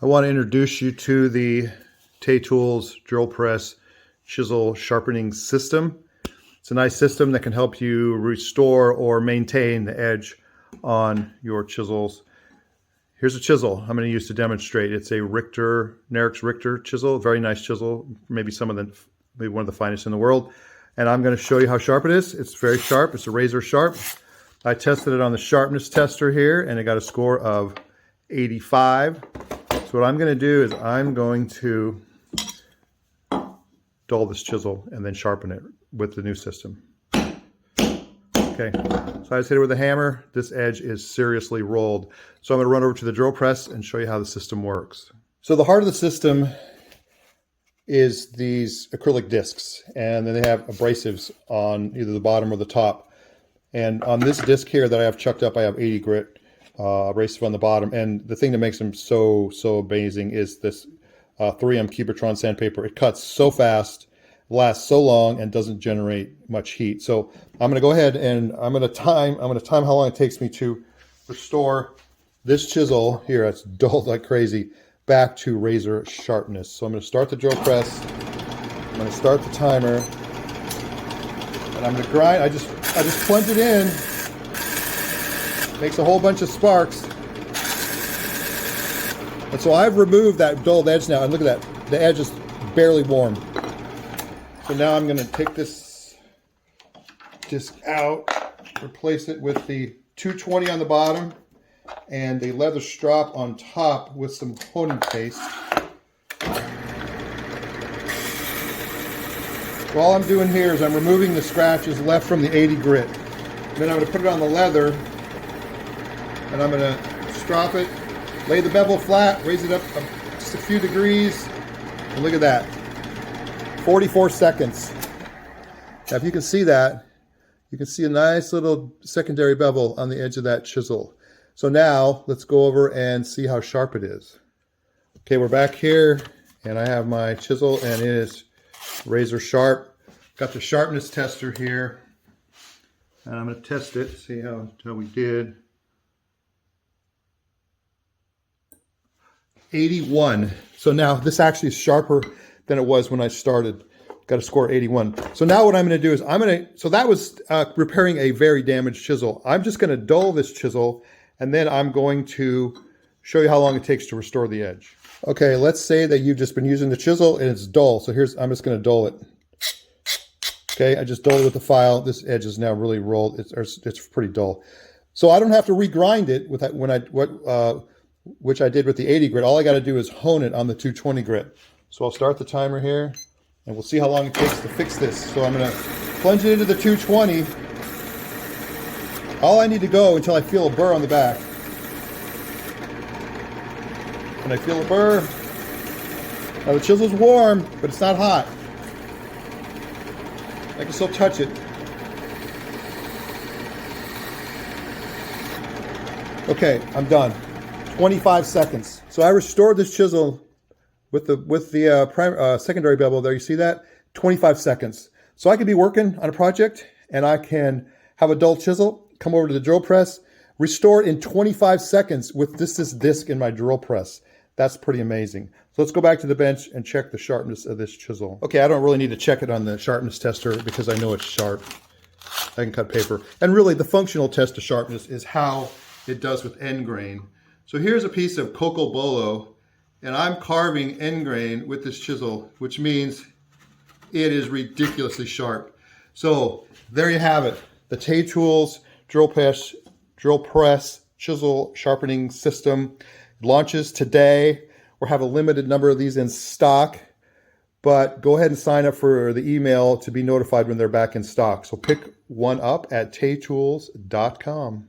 I want to introduce you to the Taytools drill press chisel sharpening system. It's a nice system that can help you restore or maintain the edge on your chisels. Here's a chisel I'm going to use to demonstrate. It's a Nerix Richter chisel, very nice chisel, maybe one of the finest in the world. And I'm going to show you how sharp it is. It's very sharp. It's a razor sharp. I tested it on the sharpness tester here, and it got a score of 85. So what I'm going to do is I'm going to dull this chisel and then sharpen it with the new system. Okay, so I just hit it with a hammer. This edge is seriously rolled. So I'm going to run over to the drill press and show you how the system works. So the heart of the system is these acrylic discs, and then they have abrasives on either the bottom or the top. And on this disc here that I have chucked up, I have 80 grit abrasive on the bottom. And the thing that makes them so amazing is this 3M Cubitron sandpaper. It cuts so fast, lasts so long, and doesn't generate much heat. So I'm going to go ahead and I'm going to time how long it takes me to restore this chisel here. It's dulled like crazy, back to razor sharpness. So I'm going to start the drill press. I'm going to start the timer, and I'm going to grind. I just plunge it in. Makes a whole bunch of sparks. And so I've removed that dulled edge now, and look at that. The edge is barely warm. So now I'm going to take this disc out, replace it with the 220 on the bottom and a leather strop on top with some honing paste. So all I'm doing here is I'm removing the scratches left from the 80 grit. Then I'm going to put it on the leather, and I'm going to strop it, lay the bevel flat, raise it up just a few degrees, and look at that. 44 seconds. Now if you can see that, you can see a nice little secondary bevel on the edge of that chisel. So now let's go over and see how sharp it is. Okay, we're back here, and I have my chisel, and it is razor sharp. Got the sharpness tester here, and I'm going to test it, see how we did. 81. So now this actually is sharper than it was when I started. Got a score 81. So now what I'm going to do is so that was repairing a very damaged chisel. I'm just going to dull this chisel, and then I'm going to show you how long it takes to restore the edge. Okay, let's say that you've just been using the chisel and it's dull. So I'm just going to dull it. Okay, I just dulled it with the file. This edge is now really rolled. It's pretty dull. So I don't have to regrind it with that which I did with the 80 grit. All I got to do is hone it on the 220 grit. So I'll start the timer here, and we'll see how long it takes to fix this. So I'm going to plunge it into the 220. All I need to go until I feel a burr on the back. And I feel a burr. Now the chisel's warm, but it's not hot. I can still touch it. Okay, I'm done. 25 seconds. So I restored this chisel with the secondary bevel there. You see that? 25 seconds. So I could be working on a project, and I can have a dull chisel, come over to the drill press, restore it in 25 seconds with this disc in my drill press. That's pretty amazing. So let's go back to the bench and check the sharpness of this chisel. Okay, I don't really need to check it on the sharpness tester because I know it's sharp. I can cut paper. And really the functional test of sharpness is how it does with end grain. So here's a piece of coco bolo, and I'm carving end grain with this chisel, which means it is ridiculously sharp. So there you have it. The Taytools drill press chisel sharpening system launches today. We'll have a limited number of these in stock, but go ahead and sign up for the email to be notified when they're back in stock. So pick one up at taytools.com.